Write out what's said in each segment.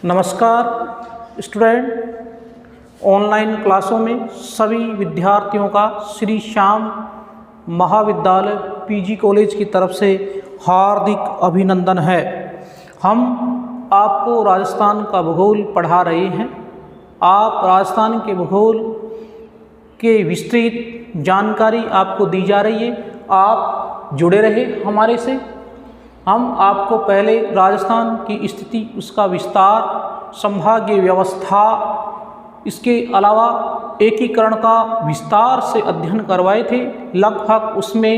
नमस्कार student, online क्लासों में सभी विद्यार्थियों का श्री श्याम महाविद्यालय पीजी कॉलेज की तरफ से हार्दिक अभिनंदन है। हम आपको राजस्थान का भूगोल पढ़ा रहे हैं। आप राजस्थान के भूगोल के विस्तृत जानकारी आपको दी जा रही है। आप जुड़े रहे हमारे से। हम आपको पहले राजस्थान की स्थिति, उसका विस्तार, संभागीय व्यवस्था, इसके अलावा एकीकरण का विस्तार से अध्ययन करवाए थे। लगभग उसमें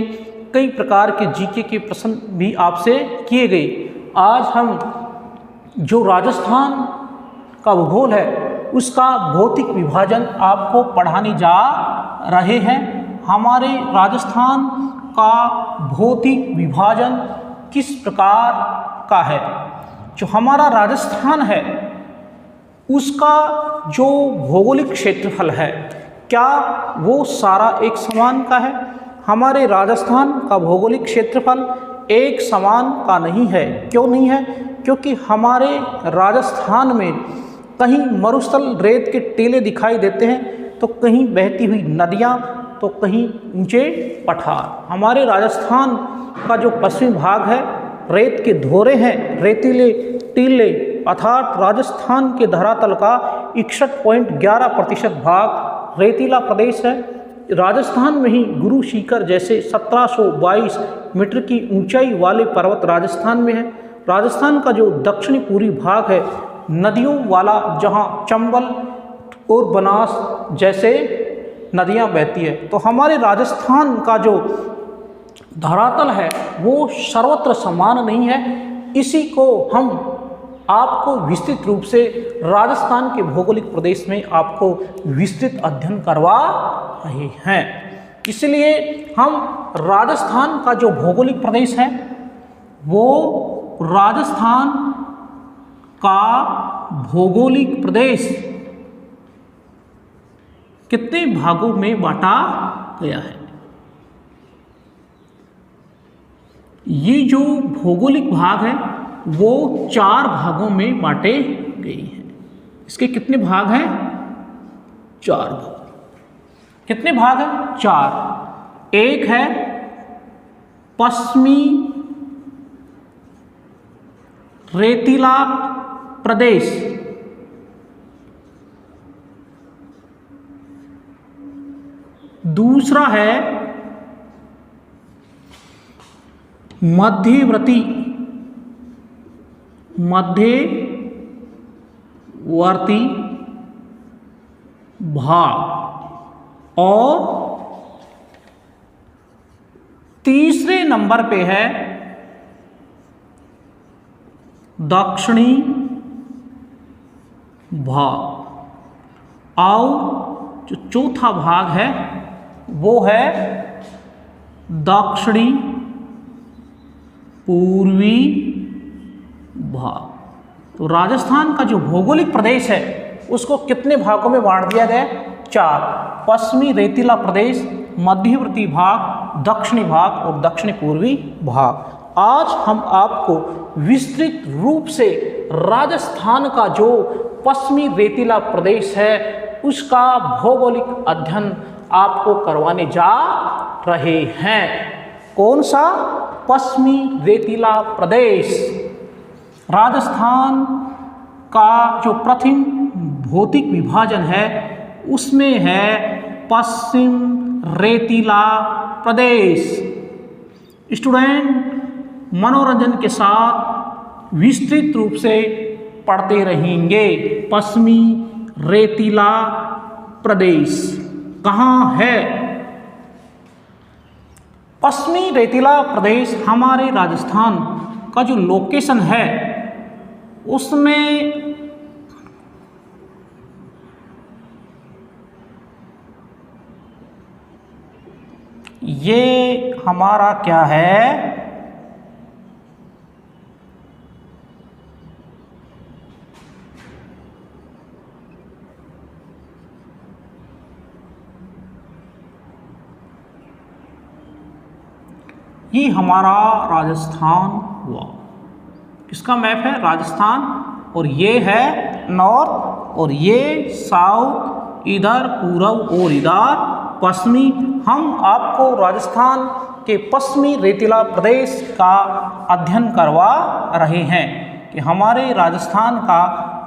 कई प्रकार के जीके के प्रश्न भी आपसे किए गए। आज हम जो राजस्थान का भूगोल है उसका भौतिक विभाजन आपको पढ़ाने जा रहे हैं। हमारे राजस्थान का भौतिक विभाजन किस प्रकार का है? जो हमारा राजस्थान है उसका जो भौगोलिक क्षेत्रफल है, क्या वो सारा एक समान का है? हमारे राजस्थान का भौगोलिक क्षेत्रफल एक समान का नहीं है। क्यों नहीं है? क्योंकि हमारे राजस्थान में कहीं मरुस्थल रेत के टीले दिखाई देते हैं, तो कहीं बहती हुई नदियाँ, तो कहीं ऊंचे पठार। हमारे राजस्थान का जो पश्चिमी भाग है रेत के धोरे हैं, रेतीले टीले, अर्थात राजस्थान के धरातल का 61.11% भाग रेतीला प्रदेश है। राजस्थान में ही गुरु शिखर जैसे 1722 मीटर की ऊंचाई वाले पर्वत राजस्थान में है। राजस्थान का जो दक्षिणी पूर्वी भाग है नदियों वाला, जहां चंबल और बनास जैसे नदियां बहती है। तो हमारे राजस्थान का जो धरातल है वो सर्वत्र समान नहीं है। इसी को हम आपको विस्तृत रूप से राजस्थान के भौगोलिक प्रदेश में आपको विस्तृत अध्ययन करवा रहे हैं। इसलिए हम राजस्थान का जो भौगोलिक प्रदेश है वो राजस्थान का भौगोलिक प्रदेश कितने भागों में बांटा गया है? ये जो भौगोलिक भाग है वो 4 भागों में बांटे गए हैं। इसके कितने भाग हैं? 4 भाग। कितने भाग हैं? 4। एक है पश्चिमी रेतीला प्रदेश, दूसरा है मध्यवर्ती भाग, और तीसरे नंबर पे है दक्षिणी भाग। और जो चौथा भाग है वो है दक्षिणी पूर्वी भाग। तो राजस्थान का जो भौगोलिक प्रदेश है उसको कितने भागों में बांट दिया गया? 4। पश्चिमी रेतीला प्रदेश, मध्यवर्ती भाग, दक्षिणी भाग और दक्षिणी पूर्वी भाग। आज हम आपको विस्तृत रूप से राजस्थान का जो पश्चिमी रेतीला प्रदेश है उसका भौगोलिक अध्ययन आपको करवाने जा रहे हैं। कौन सा? पश्चिमी रेतीला प्रदेश। राजस्थान का जो प्रथम भौतिक विभाजन है उसमें है पश्चिम रेतीला प्रदेश। स्टूडेंट मनोरंजन के साथ विस्तृत रूप से पढ़ते रहेंगे। पश्चिमी रेतीला प्रदेश कहाँ है? पश्चिमी रेतीला प्रदेश हमारे राजस्थान का जो लोकेशन है उसमें ये हमारा क्या है? ये हमारा राजस्थान हुआ। किसका मैप है? राजस्थान। और ये है नॉर्थ और ये साउथ, इधर पूर्व और इधर पश्चिमी। हम आपको राजस्थान के पश्चिमी रेतीला प्रदेश का अध्ययन करवा रहे हैं कि हमारे राजस्थान का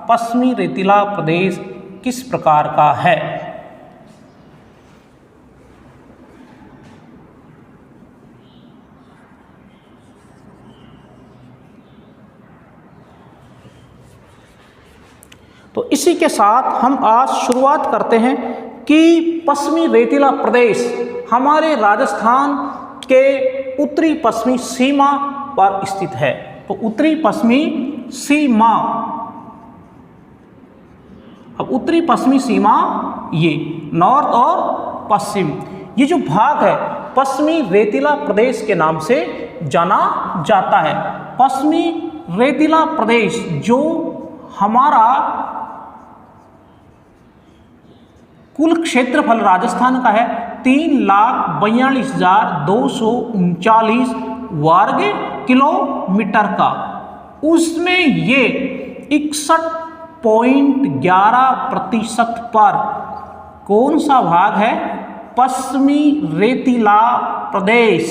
पश्चिमी रेतीला प्रदेश किस प्रकार का है। तो इसी के साथ हम आज शुरुआत करते हैं कि पश्चिमी रेतीला प्रदेश हमारे राजस्थान के उत्तरी पश्चिमी सीमा पर स्थित है। तो उत्तरी पश्चिमी सीमा, अब उत्तरी पश्चिमी सीमा ये नॉर्थ और पश्चिम, ये जो भाग है पश्चिमी रेतीला प्रदेश के नाम से जाना जाता है। पश्चिमी रेतीला प्रदेश जो हमारा कुल क्षेत्रफल राजस्थान का है 3,42,239 वर्ग किलोमीटर का, उसमें ये 61.11% पर कौन सा भाग है? पश्चिमी रेतीला प्रदेश।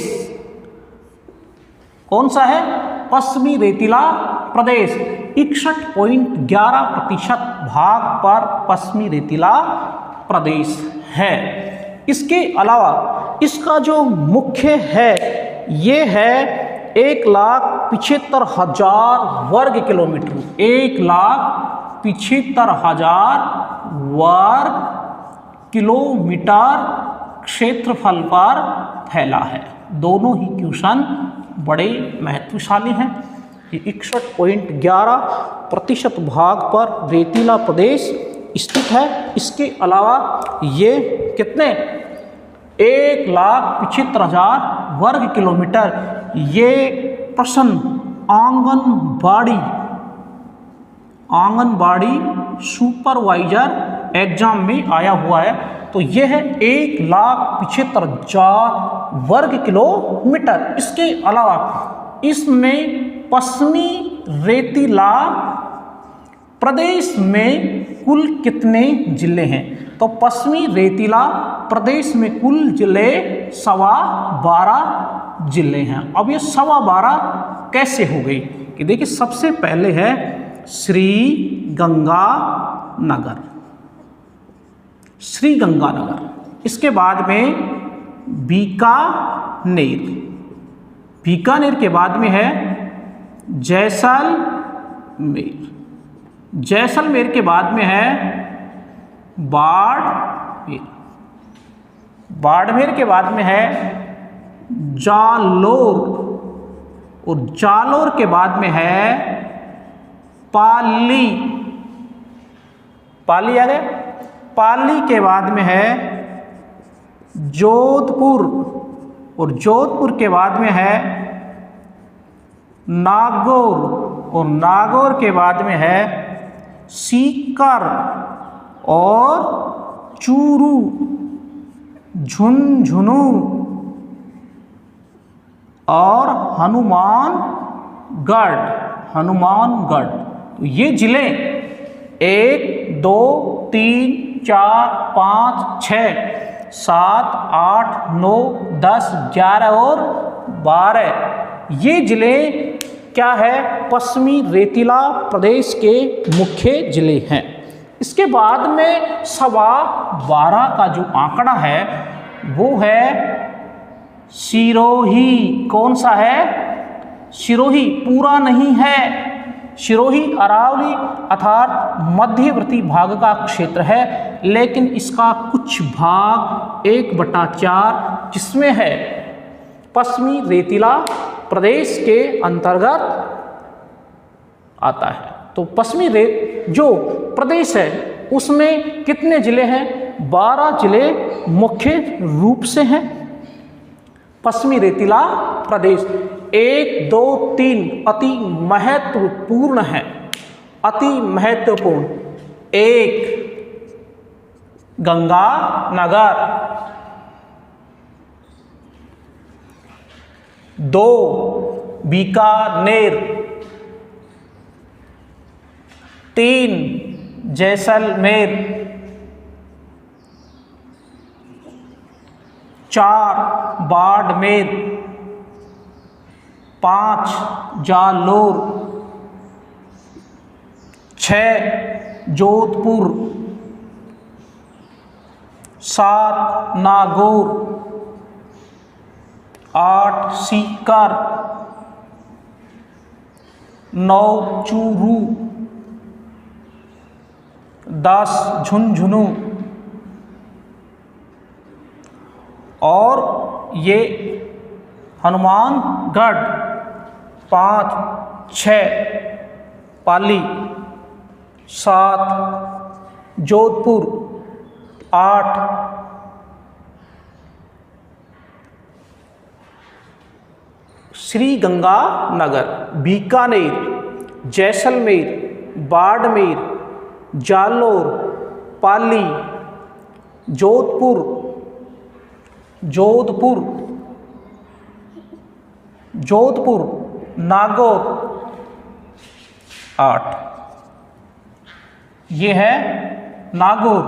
कौन सा है? पश्चिमी रेतीला प्रदेश। 61.11% भाग पर पश्चिमी रेतीला प्रदेश है। इसके अलावा इसका जो मुख्य है ये है 1,75,000 वर्ग किलोमीटर, 1,75,000 वर्ग किलोमीटर क्षेत्रफल पर फैला है। दोनों ही क्वेश्चन बड़े महत्वशाली हैं। 61.11% भाग पर रेतीला प्रदेश स्थित है। इसके अलावा ये कितने 1,75,000 वर्ग किलोमीटर, ये प्रश्न आंगनबाड़ी सुपरवाइजर एग्जाम में आया हुआ है। तो यह है 1,75,000 वर्ग किलोमीटर। इसके अलावा इसमें पश्चिमी रेतीला प्रदेश में कुल कितने जिले हैं? तो पश्चिमी रेतीला प्रदेश में कुल जिले 12.25 जिले हैं। अब ये 12.25 कैसे हो गई कि देखिए, सबसे पहले है श्री गंगानगर, इसके बाद में बीकानेर के बाद में है जैसलमेर के बाद में है बाड़मेर के बाद में है जालोर, और जालोर के बाद में है पाली आ गया। पाली के बाद में है जोधपुर, और जोधपुर के बाद में है नागौर, और नागौर के बाद में है सीकर और चूरू, झुंझुनू और हनुमानगढ़। तो ये जिले 1, 2, 3, 4, 5, 6, 7, 8, 9, 10, 11 और 12 ये जिले क्या है? पश्चिमी रेतीला प्रदेश के मुख्य जिले हैं। इसके बाद में 12.25 का जो आंकड़ा है वो है सिरोही। कौन सा है? सिरोही पूरा नहीं है। सिरोही अरावली अर्थात मध्यवर्ती भाग का क्षेत्र है, लेकिन इसका कुछ भाग 1/4 जिसमें है पश्चिमी रेतीला प्रदेश के अंतर्गत आता है। तो पश्चिमी जो प्रदेश है उसमें कितने जिले हैं? 12 जिले मुख्य रूप से हैं पश्चिमी रेतीला प्रदेश। 1, 2, 3 अति महत्वपूर्ण है, अति महत्वपूर्ण। 1 गंगानगर, 2 बीकानेर, 3 जैसलमेर, 4 बाड़मेर, 5 जालोर, 6 जोधपुर, 7 नागौर, 8 सीकर, 9 चूरू, 10 झुंझुनू, और ये हनुमानगढ़ 5, 6 पाली, 7 जोधपुर, 8 श्रीगंगानगर, बीकानेर, जैसलमेर, बाड़मेर, जालोर, पाली, जोधपुर, नागौर, 8 ये है नागौर।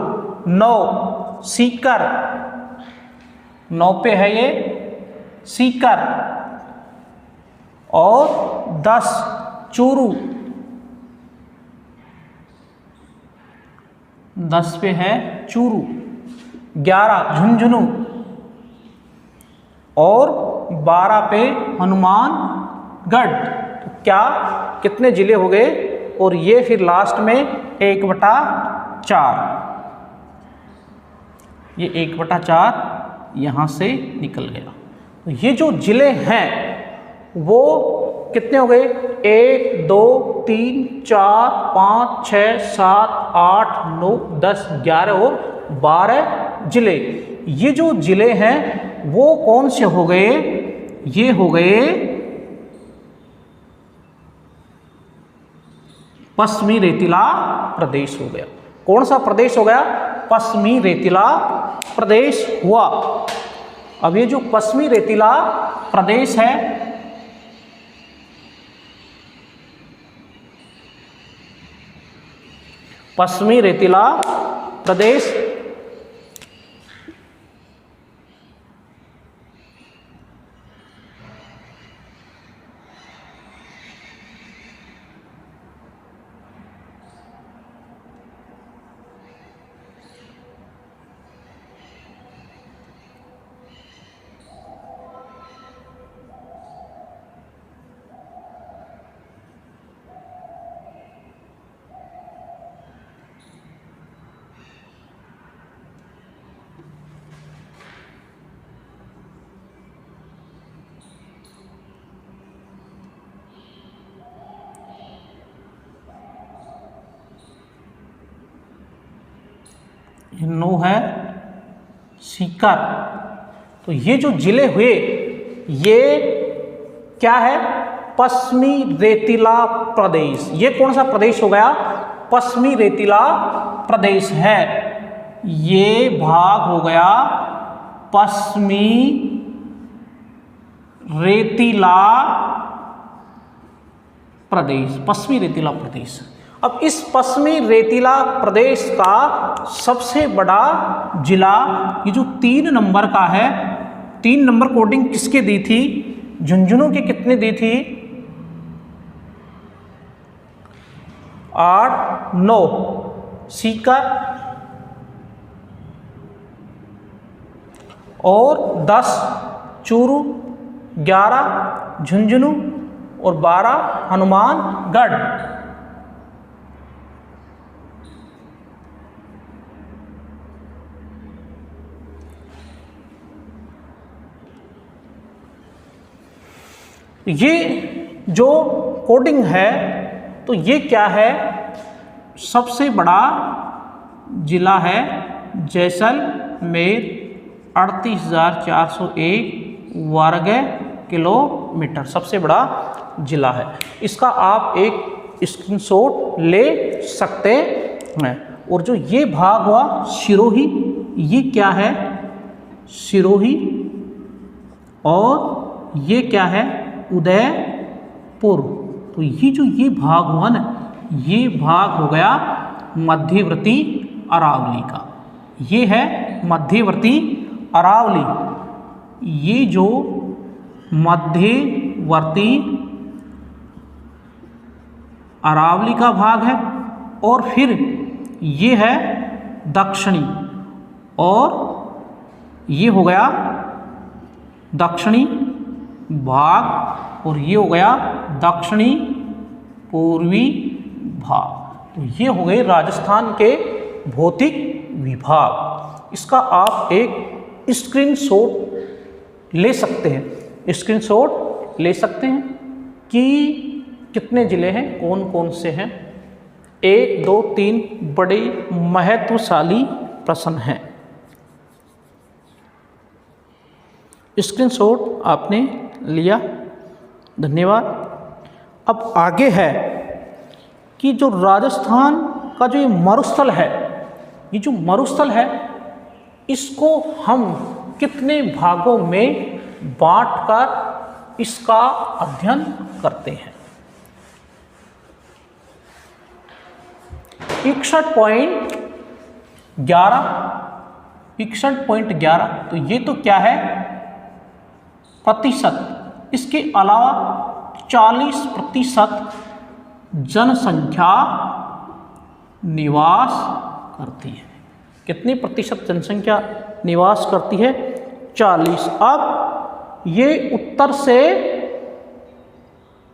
9 सीकर, 9 पे है ये सीकर, और 10 चूरू, 10 पे है चूरू, 11 झुंझुनू, और 12 पे हनुमानगढ़। तो क्या कितने जिले हो गए? और ये फिर लास्ट में 1/4, ये 1/4 यहाँ से निकल गया। तो ये जो जिले हैं वो कितने हो गए? 1 2 3 4 5 6 7 8 9 10 11 और 12 जिले। ये जो जिले हैं वो कौन से हो गए? ये हो गए पश्चिमी रेतीला प्रदेश हो गया। कौन सा प्रदेश हो गया? पश्चिमी रेतीला प्रदेश हुआ। अब ये जो पश्चिमी रेतीला प्रदेश है, पश्चिमी रेतीला प्रदेश नो है सीकर। तो ये जो जिले हुए ये क्या है? पश्चिमी रेतीला प्रदेश। ये कौन सा प्रदेश हो गया? पश्चिमी रेतीला प्रदेश है। ये भाग हो गया पश्चिमी रेतीला प्रदेश, पश्चिमी रेतीला प्रदेश। अब इस पश्चिमी रेतीला प्रदेश का सबसे बड़ा जिला, ये जो 3 नंबर का है, 3 नंबर कोडिंग किसके दी थी? झुंझुनू की कितने दी थी? 8 9 सीकर और 10 चूरू, 11 झुंझुनू और 12 हनुमानगढ़। ये जो कोडिंग है तो ये क्या है? सबसे बड़ा जिला है जैसलमेर, 38,401 वर्ग किलोमीटर सबसे बड़ा जिला है। इसका आप एक स्क्रीनशॉट ले सकते हैं। और जो ये भाग हुआ सिरोही, ये क्या है? सिरोही। और ये क्या है? उदयपुर। तो ये जो ये भाग हुआ ना, ये भाग हो गया मध्यवर्ती अरावली का। ये है मध्यवर्ती अरावली। ये जो मध्यवर्ती अरावली का भाग है, और फिर ये है दक्षिणी, और ये हो गया दक्षिणी भाग, और ये हो गया दक्षिणी पूर्वी भाग। तो ये हो गए राजस्थान के भौतिक विभाग। इसका आप एक स्क्रीनशॉट ले सकते हैं, स्क्रीनशॉट ले सकते हैं कि कितने ज़िले हैं, कौन कौन से हैं। 1, 2, 3 बड़े महत्वशाली प्रश्न हैं। स्क्रीनशॉट आपने लिया, धन्यवाद। अब आगे है कि जो राजस्थान का जो ये मरुस्थल है, ये जो मरुस्थल है, इसको हम कितने भागों में बांटकर इसका अध्ययन करते हैं। 61.11। तो ये तो क्या है, प्रतिशत। इसके अलावा 40% जनसंख्या निवास करती है। कितनी प्रतिशत जनसंख्या निवास करती है? 40। अब ये उत्तर से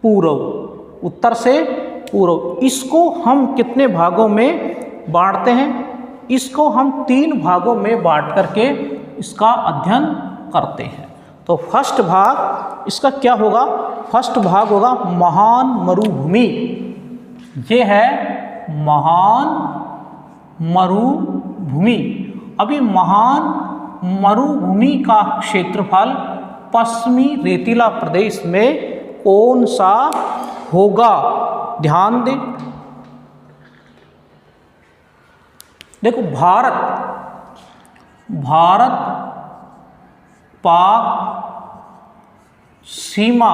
पूर्व, उत्तर से पूर्व, इसको हम कितने भागों में बांटते हैं? इसको हम 3 भागों में बांट करके इसका अध्ययन करते हैं। तो फर्स्ट भाग इसका क्या होगा? फर्स्ट भाग होगा महान मरुभूमि। ये है महान मरुभूमि। अभी महान मरुभूमि का क्षेत्रफल पश्चिमी रेतीला प्रदेश में कौन सा होगा? ध्यान दें। देखो, भारत पाक सीमा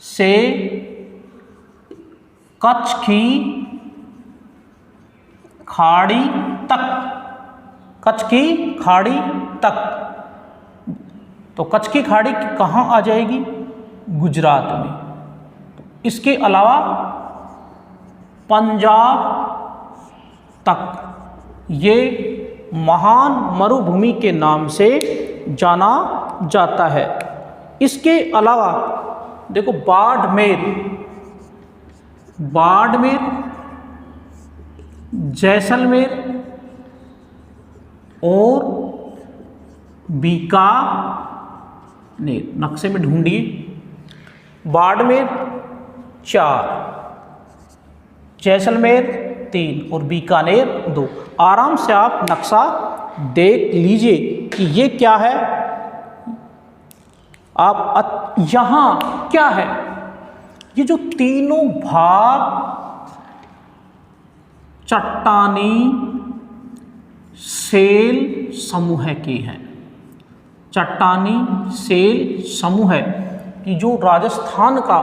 से कच्छ की खाड़ी तक, कच्छ की खाड़ी तक। तो कच्छ की खाड़ी कहाँ आ जाएगी? गुजरात में। इसके अलावा पंजाब तक ये महान मरुभूमि के नाम से जाना जाता है। इसके अलावा देखो, बाड़मेर, जैसलमेर और बीकानेर, नक्शे में ढूंढिए। बाड़मेर 4, जैसलमेर 3 और बीकानेर 2। आराम से आप नक्शा देख लीजिए कि ये क्या है। आप यहाँ क्या है? ये जो तीनों भाग चट्टानी सेल समूह के हैं। चट्टानी सेल समूह की जो राजस्थान का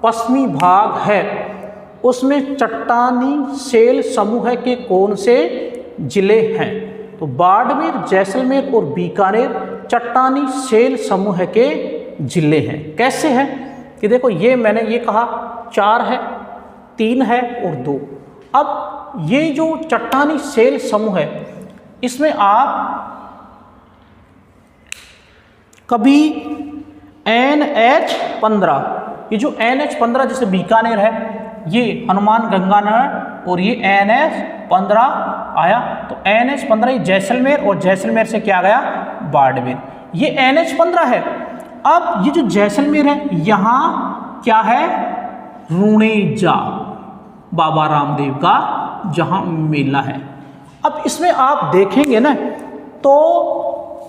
पश्चिमी भाग है, उसमें चट्टानी सेल समूह के कौन से जिले हैं? तो बाड़मेर, जैसलमेर और बीकानेर चट्टानी सेल समूह के जिले हैं। कैसे हैं कि देखो, ये मैंने ये कहा 4 है, 3 है और 2। अब ये जो चट्टानी सेल समूह है, इसमें आप कभी NH15, ये जो NH15 जैसे बीकानेर है, ये हनुमान गंगानगर, और ये NH15 आया। तो NH15 ये जैसलमेर, और जैसलमेर से क्या गया? बाड़मेर। ये NH15 है। अब ये जो जैसलमेर है, यहाँ क्या है? रुणेजा, बाबा रामदेव का जहाँ मेला है। अब इसमें आप देखेंगे ना, तो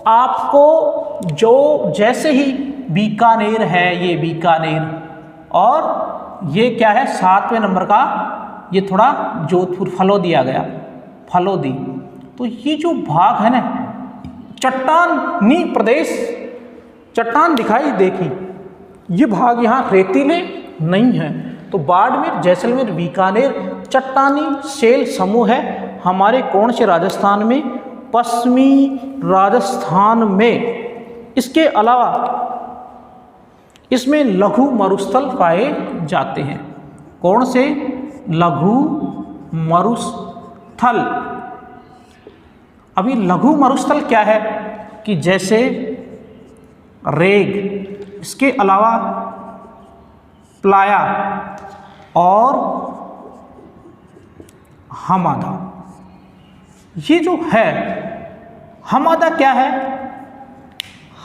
आपको जो जैसे ही बीकानेर है, ये बीकानेर, और ये क्या है 7वें नंबर का, ये थोड़ा जोधपुर फलोदी आ गया, फलोदी। तो ये जो भाग है ना, चट्टानी प्रदेश, चट्टान दिखाई देखी, ये भाग यहाँ रेतीले नहीं है। तो बाड़मेर, जैसलमेर, बीकानेर चट्टानी शैल समूह है हमारे कौन से राजस्थान में? पश्चिमी राजस्थान में। इसके अलावा इसमें लघु मरुस्थल पाए जाते हैं। कौन से? लघु मरुस्थल। अभी लघु मरुस्थल क्या है कि जैसे रेग, इसके अलावा प्लाया और हमादा। ये जो है हमादा क्या है?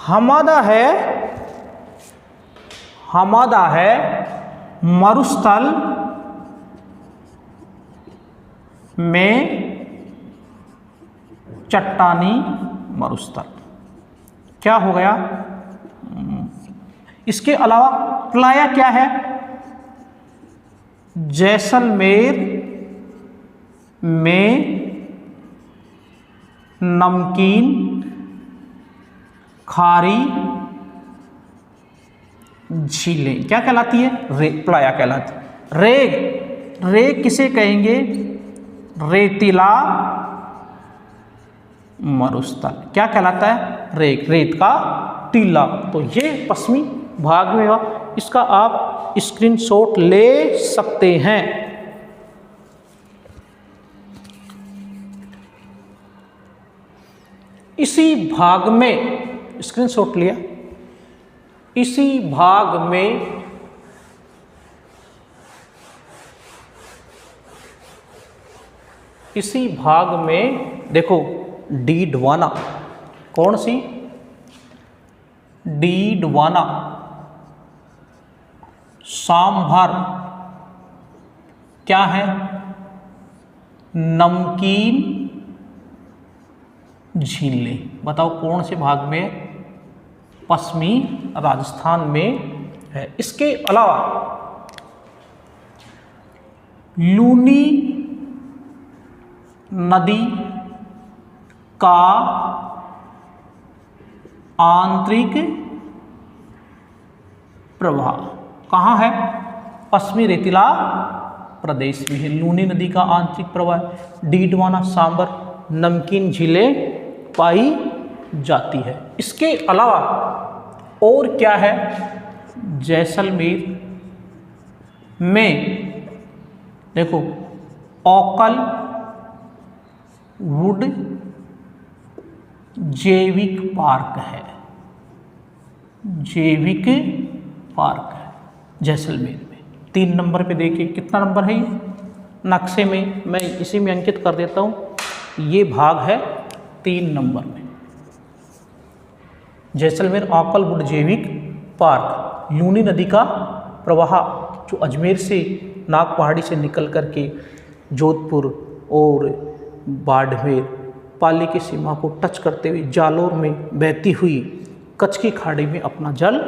हमादा है मरुस्थल में चट्टानी मरुस्थल। क्या हो गया? इसके अलावा प्लाया क्या है? जैसलमेर में नमकीन खारी झीलें क्या कहलाती है? प्लाया कहलाती है। रेग किसे कहेंगे? रेतीला मरुस्थल। क्या कहलाता है? रेत का टीला। तो ये पश्चिमी भाग में हुआ। इसका आप स्क्रीनशॉट ले सकते हैं। इसी भाग में स्क्रीनशॉट लिया। इसी भाग में देखो डीडवाना। कौन सी? डीडवाना, सांभर क्या है? नमकीन झीलें। बताओ कौन से भाग में? पश्चिमी राजस्थान में है। इसके अलावा लूनी नदी का आंतरिक प्रवाह कहाँ है? पश्चिमी रेतीला प्रदेश में है। लूनी नदी का आंतरिक प्रवाह डीडवाना, सांबर, नमकीन झीलें पाई जाती है। इसके अलावा और क्या है? जैसलमेर में देखो ओकल वुड जैविक पार्क है। जैविक पार्क है जैसलमेर में। 3 नंबर पे देखिए कितना नंबर है ये नक्शे में, मैं इसी में अंकित कर देता हूँ। ये भाग है 3 नंबर में। जैसलमेर ओकल वुड जैविक पार्क। लूनी नदी का प्रवाह जो अजमेर से नाग पहाड़ी से निकल करके जोधपुर और बाड़मेर पाली की सीमा को टच करते हुए जालोर में बहती हुई कच्छ की खाड़ी में अपना जल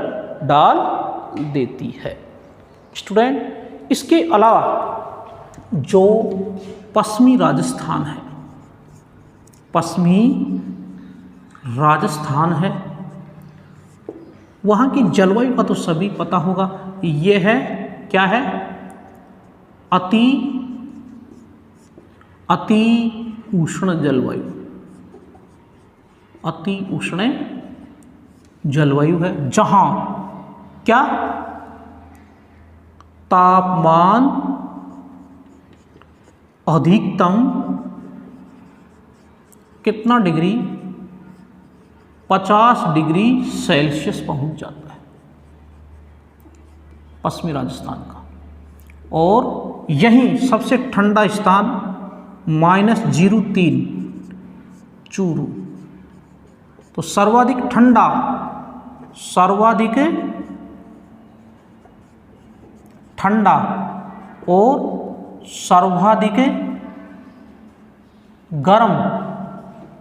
डाल देती है। स्टूडेंट, इसके अलावा जो पश्चिमी राजस्थान है, पश्चिमी राजस्थान है, वहाँ की जलवायु का तो सभी पता होगा। ये है क्या है? अति उष्ण जलवायु। अति उष्ण जलवायु है जहाँ क्या तापमान अधिकतम कितना डिग्री? 50 डिग्री सेल्सियस पहुंच जाता है पश्चिमी राजस्थान का। और यहीं सबसे ठंडा स्थान -03 चूरू। तो सर्वाधिक ठंडा, और सर्वाधिक गर्म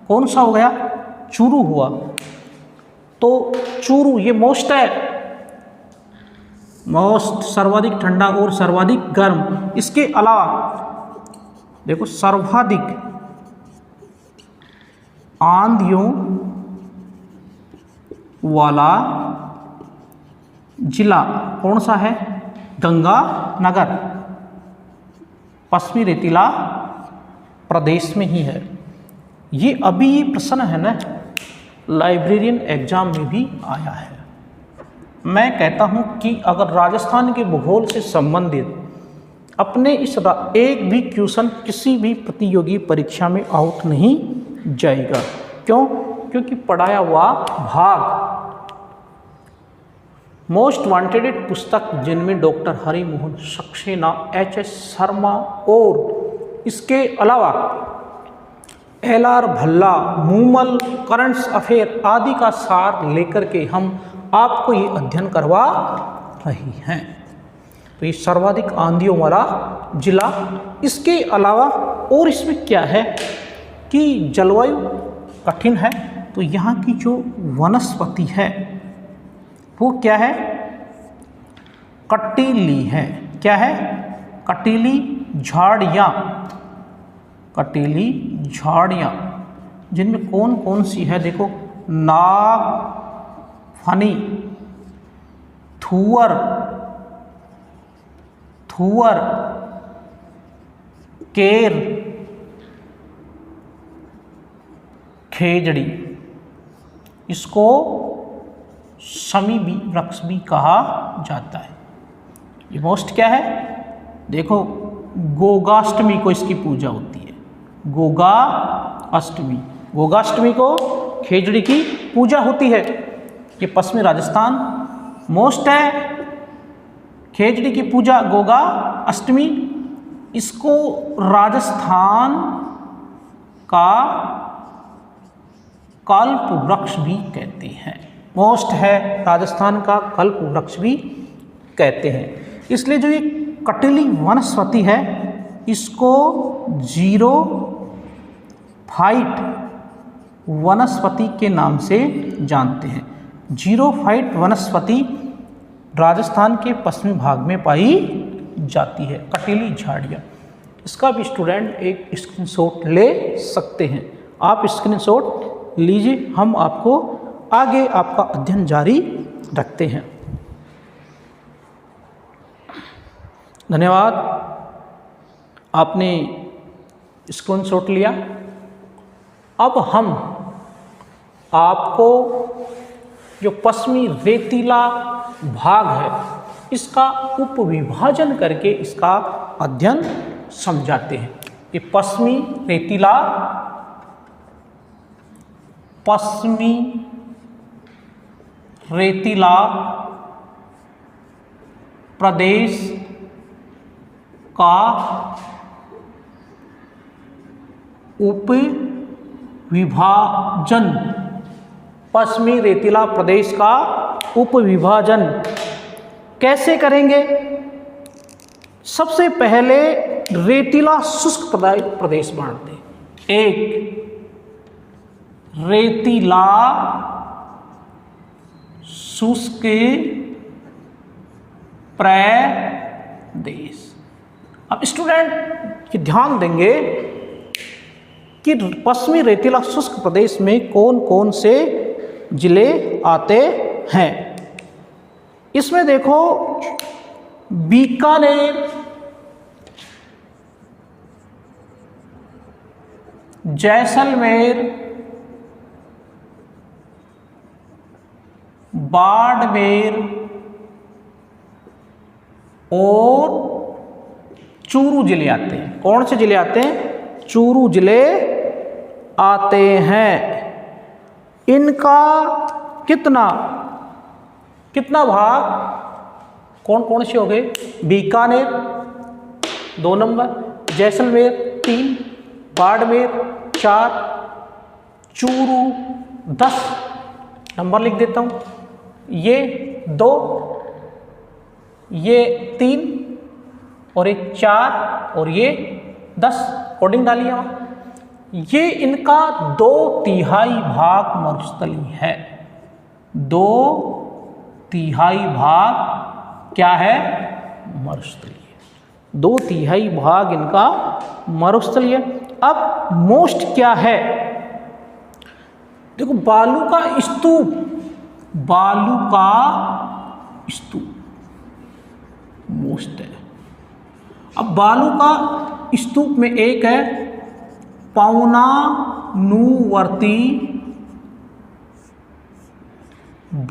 कौन सा हो गया? चूरू हुआ। तो चूरू ये मोस्ट है, सर्वाधिक ठंडा और सर्वाधिक गर्म। इसके अलावा देखो सर्वाधिक आंधियों वाला जिला कौन सा है? गंगानगर पश्चिमी रेतीला प्रदेश में ही है। ये अभी प्रश्न है ना, लाइब्रेरियन एग्जाम में भी आया है। मैं कहता हूँ कि अगर राजस्थान के भूगोल से संबंधित अपने इस एक भी क्वेश्चन किसी भी प्रतियोगी परीक्षा में आउट नहीं जाएगा। क्यों? क्योंकि पढ़ाया हुआ भाग मोस्ट वांटेड पुस्तक जिनमें डॉक्टर हरिमोहन सक्सेना, एच.एस. शर्मा और इसके अलावा LR. Bhalla, Moomal, currents affair आदि का सार लेकर के हम आपको ये अध्ययन करवा रही हैं। तो ये सर्वाधिक आंधियों वाला जिला। इसके अलावा और इसमें क्या है कि जलवायु कठिन है, तो यहाँ की जो वनस्पति है वो क्या है? कटीली है। क्या है? कटीली झाड़ियाँ। कटीली झाड़ियाँ जिनमें कौन कौन सी है देखो, नाग फनी, थुअर, केर, खेजड़ी। इसको शमी भी वृक्ष भी कहा जाता है। ये मोस्ट क्या है देखो, गोगाष्टमी को इसकी पूजा होती है। गोगा अष्टमी, गोगाष्टमी को खेजड़ी की पूजा होती है। ये पश्चिमी राजस्थान मोस्ट है। खेजड़ी की पूजा गोगा अष्टमी, इसको राजस्थान का कल्प वृक्ष भी कहते हैं। मोस्ट है, राजस्थान का कल्प वृक्ष भी कहते हैं। इसलिए जो ये कटीली वनस्पति है इसको जीरो फाइट वनस्पति के नाम से जानते हैं। जीरो फाइट वनस्पति राजस्थान के पश्चिमी भाग में पाई जाती है, कटीली झाड़ियाँ। इसका भी स्टूडेंट एक स्क्रीनशॉट ले सकते हैं। आप स्क्रीनशॉट लीजिए, हम आपको आगे आपका अध्ययन जारी रखते हैं। धन्यवाद, आपने स्क्रीनशॉट लिया। अब हम आपको जो पश्चिमी रेतीला भाग है इसका उपविभाजन करके इसका अध्ययन समझाते हैं। ये पश्चिमी रेतीला प्रदेश का उपविभाजन, पश्चिमी रेतीला प्रदेश का उपविभाजन कैसे करेंगे? सबसे पहले रेतीला शुष्क प्रदेश बांटते हैं। एक रेतीला शुष्क प्रदेश। अब स्टूडेंट ये ध्यान देंगे कि पश्चिमी रेतीला शुष्क प्रदेश में कौन कौन से जिले आते हैं। इसमें देखो, बीकानेर, जैसलमेर, बाड़मेर और चूरू जिले आते हैं। कौन से जिले आते हैं? चूरू जिले आते हैं। इनका कितना भाग कौन कौन से हो गए? बीकानेर 2 नंबर, जैसलमेर 3, बाड़मेर 4, चूरू 10 नंबर लिख देता हूँ। ये 2, ये 3 और ये 4 और ये 10 कोडिंग डालिए वहाँ। ये इनका 2/3 भाग मरुस्थलीय है। 2/3 भाग क्या है? मरुस्थलीय। 2/3 भाग इनका मरुस्थलीय। अब मोस्ट क्या है? देखो, बालू का स्तूप मोस्ट है। अब बालू का स्तूप में एक है पवनानुवर्ती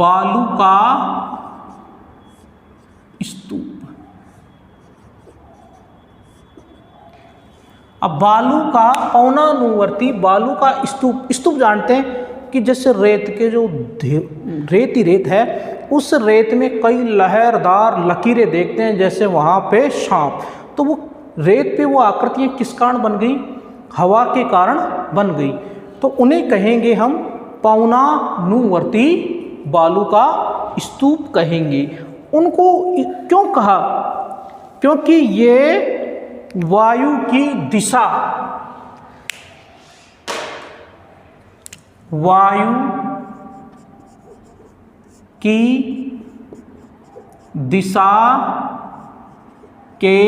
बालू का स्तूप। अब बालू का पवनानुवर्ती बालू का स्तूप, स्तूप जानते हैं कि जैसे रेत के जो रेत ही रेत है, उस रेत में कई लहरदार लकीरें देखते हैं, जैसे वहाँ पे सांप। तो वो रेत पे वो आकृतियाँ किस कारण बन गई? हवा के कारण बन गई। तो उन्हें कहेंगे हम पवनानुवर्ती बालू का स्तूप कहेंगे। उनको क्यों कहा? क्योंकि ये वायु की दिशा, वायु की दिशा के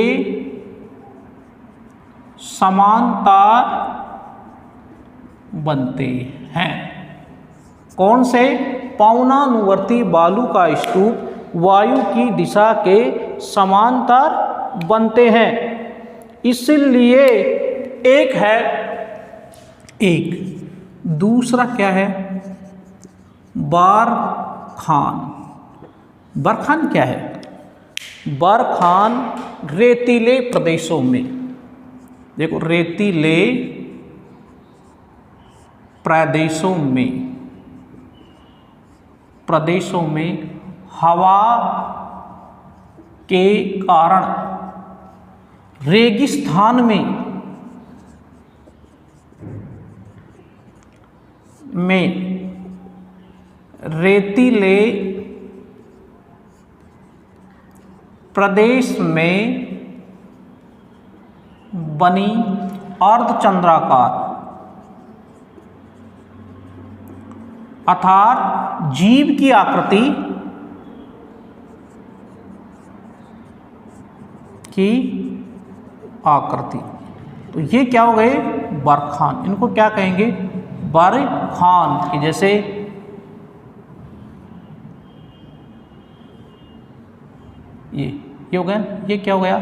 समांतर बनते हैं। कौन से? पवनानुवर्ती बालू का स्तूप वायु की दिशा के समांतर बनते हैं, इसलिए एक है एक। दूसरा क्या है? बरखान। बरखान क्या है? बरखान रेतीले प्रदेशों में, देखो रेतीले प्रदेशों में हवा के कारण रेगिस्तान में रेतीले प्रदेश में बनी अर्धचंद्राकार अर्थात जीव की आकृति तो ये क्या हो गए? बरखान। इनको क्या कहेंगे? बरखान। कि जैसे ये हो गया, ये क्या हो गया?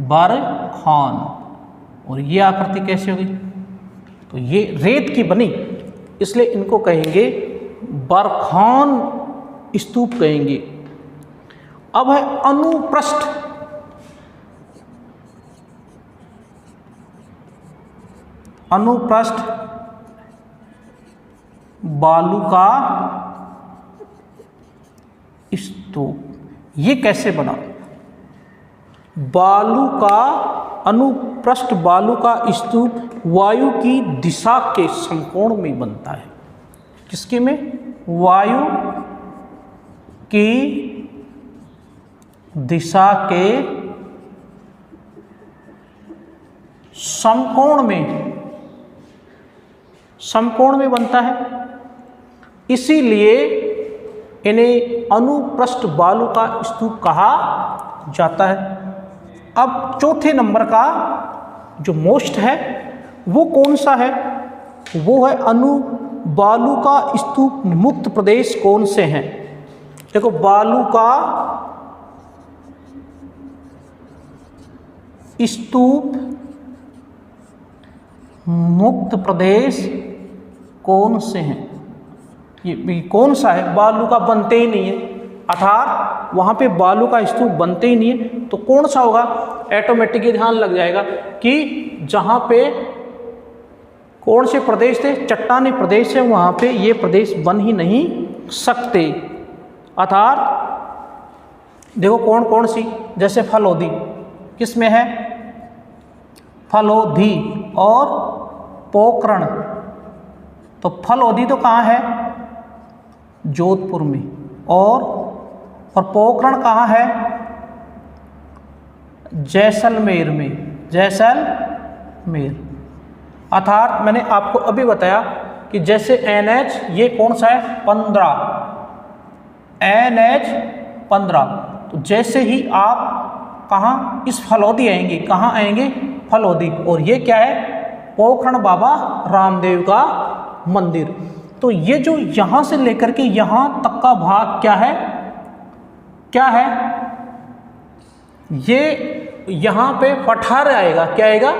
बरखान। और ये आकृति कैसे होगी? तो ये रेत की बनी, इसलिए इनको कहेंगे बरखान स्तूप कहेंगे। अब है अनुप्रस्थ। अनुप्रस्थ बालू का स्तूप, ये कैसे बना? बालू का अनुप्रस्थ बालू का स्तूप वायु की दिशा के समकोण में बनता है। किसके में? वायु की दिशा के समकोण में बनता है, इसीलिए इन्हें अनुप्रस्थ बालू का स्तूप कहा जाता है। अब चौथे नंबर का जो मोस्ट है वो कौन सा है? वो है बालू का स्तूप मुक्त प्रदेश कौन से हैं? देखो बालू का स्तूप मुक्त प्रदेश कौन से हैं? ये कौन सा है? बालू का बनते ही नहीं है, अर्थात वहाँ पे बालू का स्तूप बनते ही नहीं है, तो कौन सा होगा? ऑटोमेटिकली ध्यान लग जाएगा कि जहाँ पे कौन से प्रदेश थे? चट्टानी प्रदेश है, वहाँ पे ये प्रदेश बन ही नहीं सकते। अर्थात देखो कौन कौन सी, जैसे फलोदी किस में है? फलोदी और पोखरण। तो फलोदी तो कहाँ है? जोधपुर में। और पोखरण कहाँ है? जैसलमेर में। जैसलमेर। अर्थात मैंने आपको अभी बताया कि जैसे NH ये कौन सा है? 15, NH 15। तो जैसे ही आप कहाँ? इस फलोदी आएंगे। कहाँ आएंगे? फलोदी। और ये क्या है? पोखरण बाबा रामदेव का मंदिर। तो ये जो यहाँ से लेकर के यहाँ तक का भाग क्या है? क्या है? ये यहाँ पे पठार आएगा, क्या आएगा,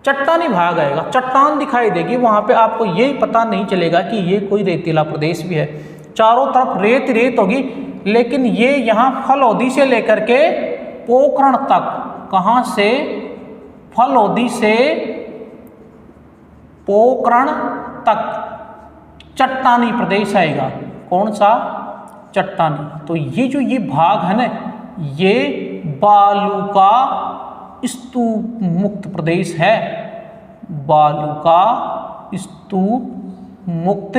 चट्टानी भाग आएगा, चट्टान दिखाई देगी। वहाँ पे आपको ये पता नहीं चलेगा कि ये कोई रेतीला प्रदेश भी है, चारों तरफ रेत रेत होगी। लेकिन ये यहाँ फलौदी से लेकर के पोखरण तक, कहाँ से, फलौदी से पोखरण तक चट्टानी प्रदेश आएगा। कौन सा, चट्टानी। तो ये जो ये भाग है ना, ये बालू का स्तूप मुक्त प्रदेश है, बालू का स्तूप मुक्त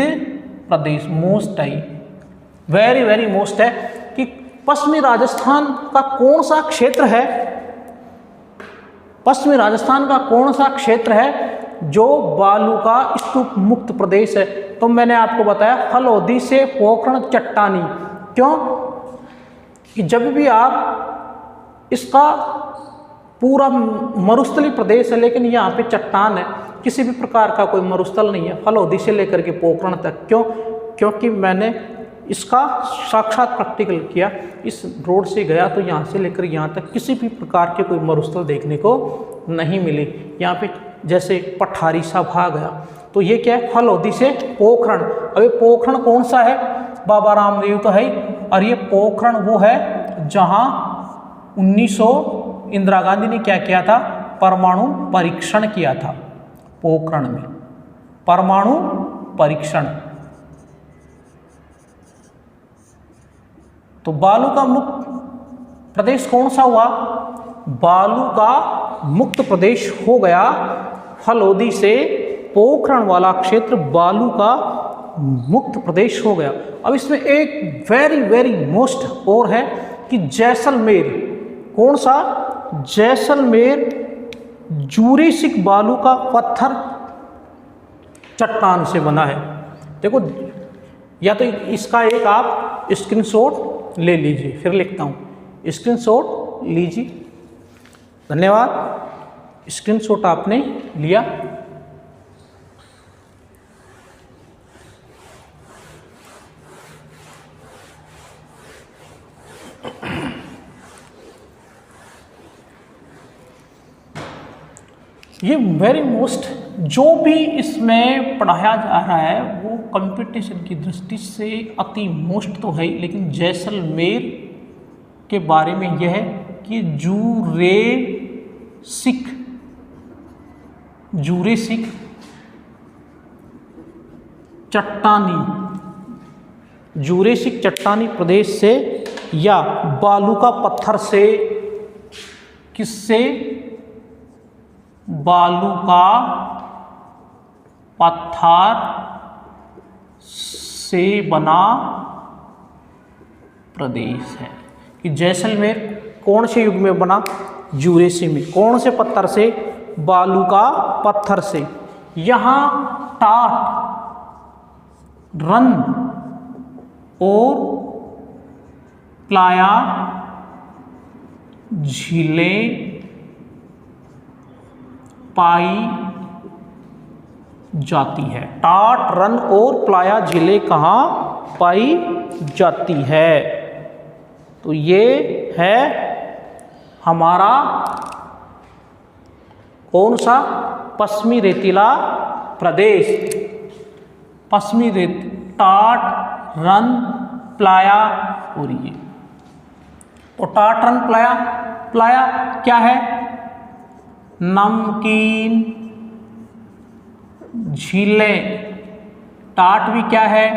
प्रदेश। मोस्ट है, वेरी वेरी मोस्ट है कि पश्चिमी राजस्थान का कौन सा क्षेत्र है, पश्चिमी राजस्थान का कौन सा क्षेत्र है जो बालू का स्तूप मुक्त प्रदेश है। तो मैंने आपको बताया फलौदी से पोखरण चट्टानी। क्यों कि जब भी आप, इसका पूरा मरुस्थली प्रदेश है लेकिन यहाँ पे चट्टान है, किसी भी प्रकार का कोई मरुस्थल नहीं है फलौदी से लेकर के पोखरण तक। क्यों, क्योंकि मैंने इसका साक्षात प्रैक्टिकल किया। इस रोड से गया तो यहाँ से लेकर यहाँ तक किसी भी प्रकार के कोई मरुस्थल देखने को नहीं मिली। यहाँ पे जैसे पठारी सा भाग गया, तो ये क्या है, फलौदी से पोखरण। अभी पोखरण कौन सा है, बाबा रामदेव तो है, और ये पोखरण वो है जहाँ 1900 इंदिरा गांधी ने क्या किया था, परमाणु परीक्षण किया था। पोखरण में परमाणु परीक्षण। तो बालू का मुक्त प्रदेश कौन सा हुआ, बालू का मुक्त प्रदेश हो गया फलौदी से पोखरण वाला क्षेत्र बालू का मुक्त प्रदेश हो गया। अब इसमें एक वेरी वेरी मोस्ट और है कि जैसलमेर, कौन सा, जैसलमेर जूरेसिक बालू का पत्थर चट्टान से बना है। देखो, या तो इसका एक आप स्क्रीनशॉट ले लीजिए, फिर लिखता हूँ, स्क्रीनशॉट लीजिए। धन्यवाद, स्क्रीनशॉट आपने लिया। ये वेरी मोस्ट जो भी इसमें पढ़ाया जा रहा है वो कंपटीशन की दृष्टि से अति मोस्ट तो है, लेकिन जैसलमेर के बारे में यह है कि जूरेसिक चट्टानी प्रदेश से या बालू का पत्थर से, किससे, बालू का पत्थर से बना प्रदेश है। कि जैसलमेर कौन से युग में बना, जूरेसी में। कौन से पत्थर से, बालू का पत्थर से। यहाँ टाट, रन और प्लाया झीलें पाई जाती है। टाट, रन और प्लाया झीलें कहाँ पाई जाती है। तो ये है हमारा कौन सा, पश्चिमी रेतीला प्रदेश। पश्चिमी रेत, टाट, रन, प्लाया और ये। तो टाट, रन, प्लाया, प्लाया क्या है, नमकीन झीलें। टाट भी क्या है,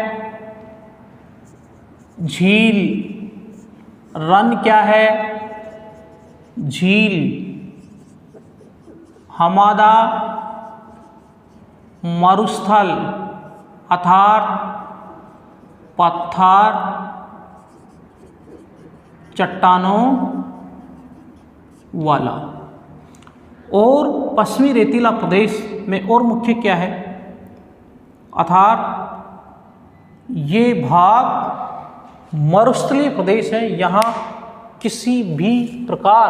झील। रन क्या है, झील। हमादा मरुस्थल अर्थात पत्थर चट्टानों वाला। और पश्चिमी रेतीला प्रदेश में और मुख्य क्या है, अर्थात ये भाग मरुस्थलीय प्रदेश है। यहाँ किसी भी प्रकार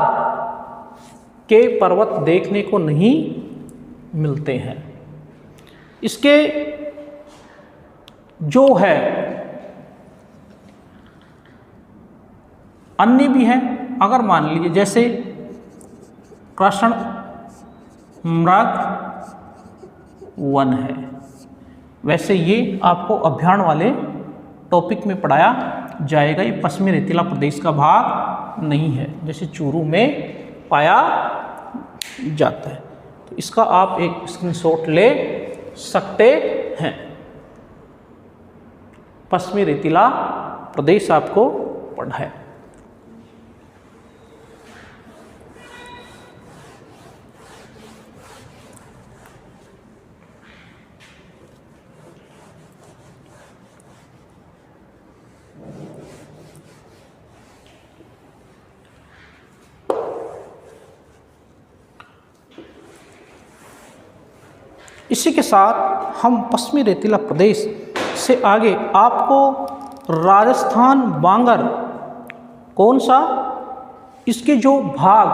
के पर्वत देखने को नहीं मिलते हैं। इसके जो है अन्य भी हैं। अगर मान लीजिए जैसे कृष्ण मृग वन है, वैसे ये आपको अभियान वाले टॉपिक में पढ़ाया जाएगा। ये पश्चिमी रेतीला प्रदेश का भाग नहीं है, जैसे चूरू में पाया जाता है। तो इसका आप एक स्क्रीनशॉट ले सकते हैं। पश्चिमी रेतीला प्रदेश आपको पढ़ा है। इसी के साथ हम पश्चिमी रेतीला प्रदेश से आगे आपको राजस्थान बांगर कौन सा, इसके जो भाग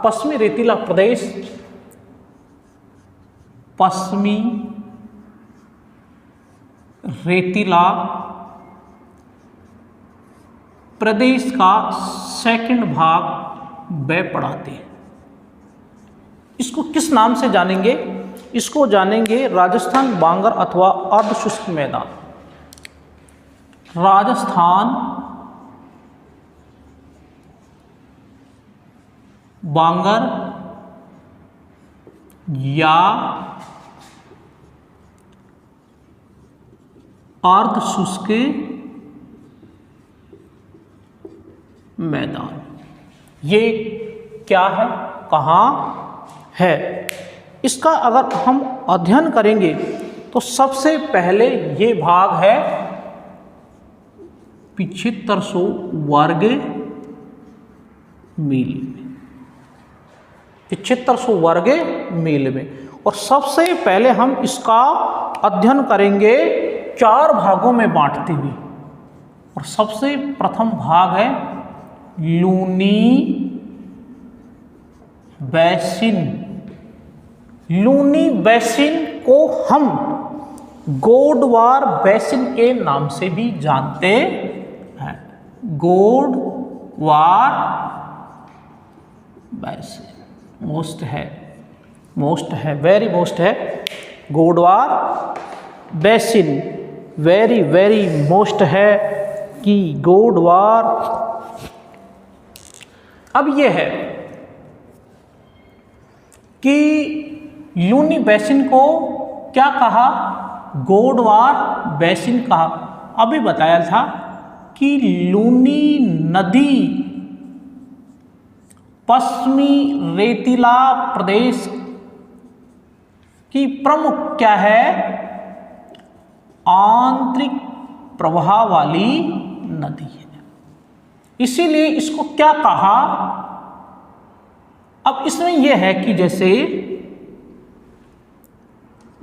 पश्चिमी रेतीला प्रदेश, पश्चिमी रेतीला प्रदेश का सेकंड भाग वे पढ़ाते हैं। इसको किस नाम से जानेंगे? इसको जानेंगे राजस्थान बांगर अथवा अर्धशुष्क मैदान। राजस्थान बांगर या अर्धशुष्क मैदान, ये क्या है, कहाँ है? इसका अगर हम अध्ययन करेंगे तो सबसे पहले ये भाग है 7500 वर्ग मील में, 7500 वर्ग मील में। और सबसे पहले हम इसका अध्ययन करेंगे 4 भागों में बांटते हुए। और सबसे प्रथम भाग है लूनी बेसिन। लूनी बेसिन को हम गोडवार बेसिन के नाम से भी जानते हैं। गोडवार बेसिन मोस्ट है वेरी मोस्ट है। गोडवार बेसिन वेरी मोस्ट है कि गोडवार। अब यह है कि लूनी बेसिन को क्या कहा? गोडवार बेसिन कहा। अभी बताया था कि लूनी नदी पश्चिमी रेतीला प्रदेश की प्रमुख क्या है? आंतरिक प्रवाह वाली नदी है। इसीलिए इसको क्या कहा? अब इसमें यह है कि जैसे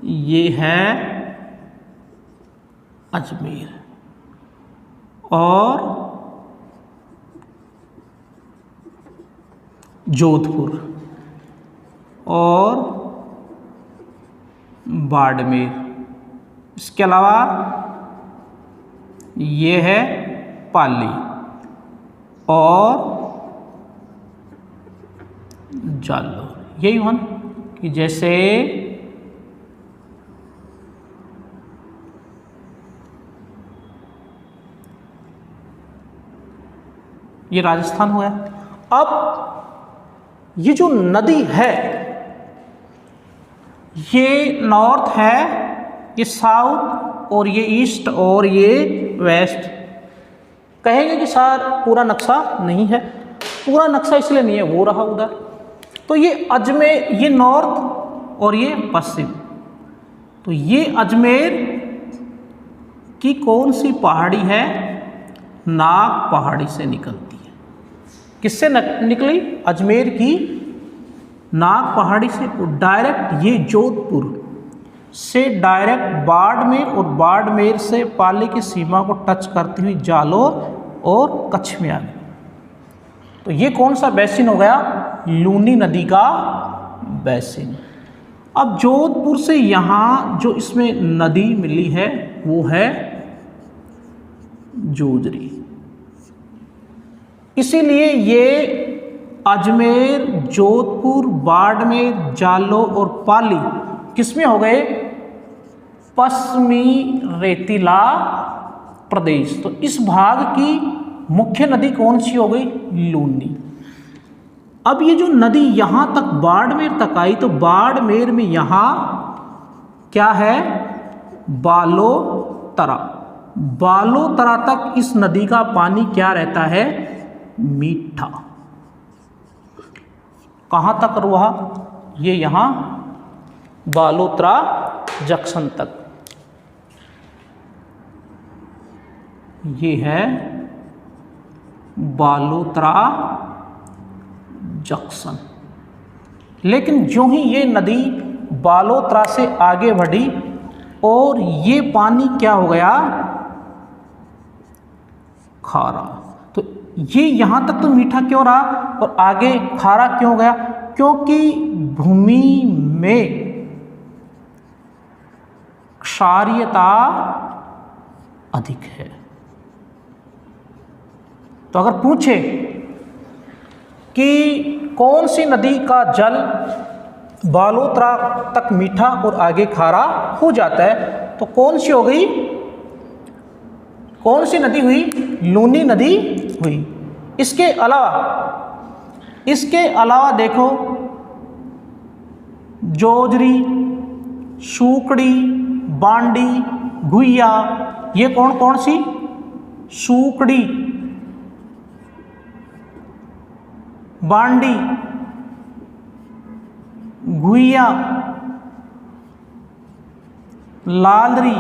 ये है अजमेर और जोधपुर और बाड़मेर। इसके अलावा ये है पाली और जालौर। यही हुआ कि जैसे ये राजस्थान हुआ। अब ये जो नदी है ये नॉर्थ है, ये साउथ और ये ईस्ट और ये वेस्ट। कहेंगे कि सर पूरा नक्शा नहीं है। पूरा नक्शा इसलिए नहीं है, वो रहा उधर। तो ये अजमेर, ये नॉर्थ और ये पश्चिम। तो ये अजमेर की कौन सी पहाड़ी है? नाग पहाड़ी से निकलती है। किससे निकली? अजमेर की नाग पहाड़ी से। डायरेक्ट ये जोधपुर से डायरेक्ट बाड़मेर और बाड़मेर से पाली की सीमा को टच करती हुई जालौर और कच्छ में आ गई। तो ये कौन सा बेसिन हो गया? लूनी नदी का बेसिन। अब जोधपुर से यहाँ जो इसमें नदी मिली है वो है जोजरी। इसीलिए ये अजमेर, जोधपुर, बाड़मेर, जालौर और पाली किसमें हो गए? पश्चिमी रेतीला प्रदेश। तो इस भाग की मुख्य नदी कौन सी हो गई? लूनी। अब ये जो नदी यहाँ तक बाड़मेर तक आई, तो बाड़मेर में यहाँ क्या है? बालोतरा। बालोतरा तक इस नदी का पानी क्या रहता है? मीठा। कहाँ तक रहा? ये यहाँ बालोतरा जंक्शन तक। ये है बालोतरा जंक्शन। लेकिन जो ही ये नदी बालोतरा से आगे बढ़ी और ये पानी क्या हो गया? खारा। तो ये यहाँ तक तो मीठा क्यों रहा और आगे खारा क्यों गया? क्योंकि भूमि में क्षारीयता अधिक है। तो अगर पूछे कि कौन सी नदी का जल बालोतरा तक मीठा और आगे खारा हो जाता है, तो कौन सी हो गई? कौन सी नदी हुई? लूनी नदी हुई। इसके अलावा देखो, जोजरी, सूकड़ी, बांडी, घुइया, ये कौन कौन सी? सूकड़ी, बांडी, घुइया, लालरी,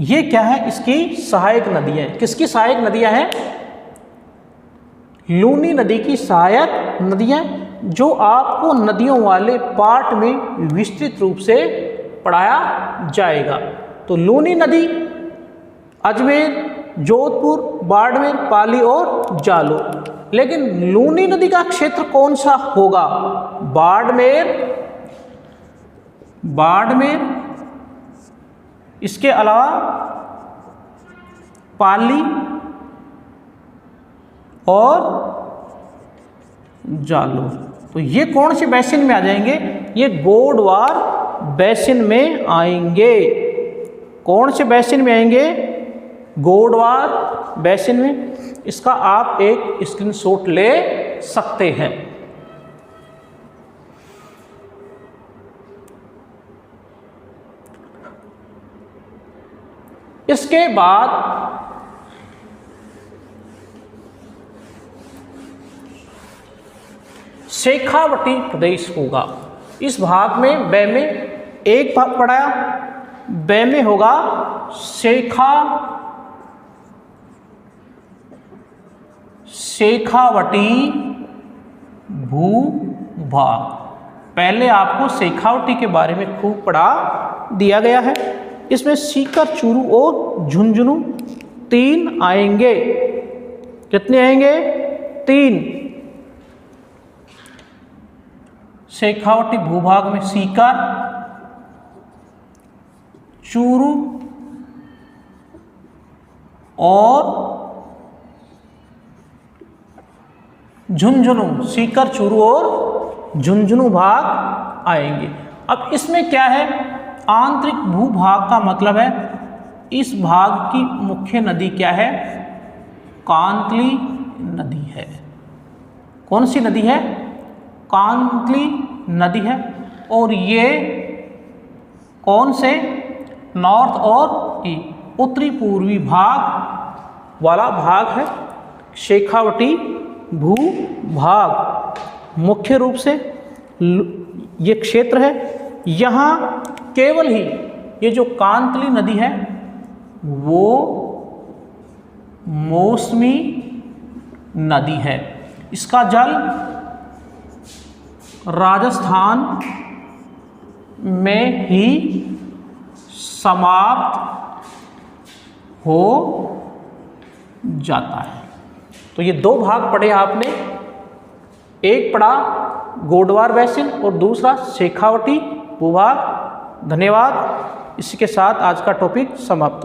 ये क्या है? इसकी सहायक नदियां। किसकी सहायक नदियां हैं? लूनी नदी की सहायक नदियां, जो आपको नदियों वाले पार्ट में विस्तृत रूप से पढ़ाया जाएगा। तो लूनी नदी अजमेर, जोधपुर, बाड़मेर, पाली और जालौर। लेकिन लूनी नदी का क्षेत्र कौन सा होगा? बाड़मेर, इसके अलावा पाली और जालौर। तो ये कौन से बेसिन में आ जाएंगे? ये गोडवार बेसिन में आएंगे। कौन से बेसिन में आएंगे? गोडवार बेसिन में। इसका आप एक स्क्रीनशॉट ले सकते हैं। इसके बाद शेखावटी प्रदेश होगा। इस भाग में ब में एक भाग पढ़ाया, ब में होगा शेखावटी भूभाग। पहले आपको शेखावटी के बारे में खूब पढ़ा दिया गया है। इसमें सीकर, चूरू और झुंझुनू 3 आएंगे। कितने आएंगे? 3। शेखावटी भूभाग में सीकर, चूरू और झुंझुनू। सीकर, चूरू और झुंझुनू भाग आएंगे। अब इसमें क्या है? आंतरिक भूभाग का मतलब है इस भाग की मुख्य नदी क्या है? कांतली नदी है। कौन सी नदी है? कांतली नदी है। और ये कौन से? नॉर्थ और ईस्ट, उत्तरी पूर्वी भाग वाला भाग है शेखावटी भूभाग। मुख्य रूप से ये क्षेत्र है। यहाँ केवल ही ये जो कांतली नदी है वो मौसमी नदी है। इसका जल राजस्थान में ही समाप्त हो जाता है। तो ये 2 भाग पढ़े आपने। एक पढ़ा गोडवार बेसिन और दूसरा शेखावटी भूभाग। धन्यवाद। इसी के साथ आज का टॉपिक समाप्त हो।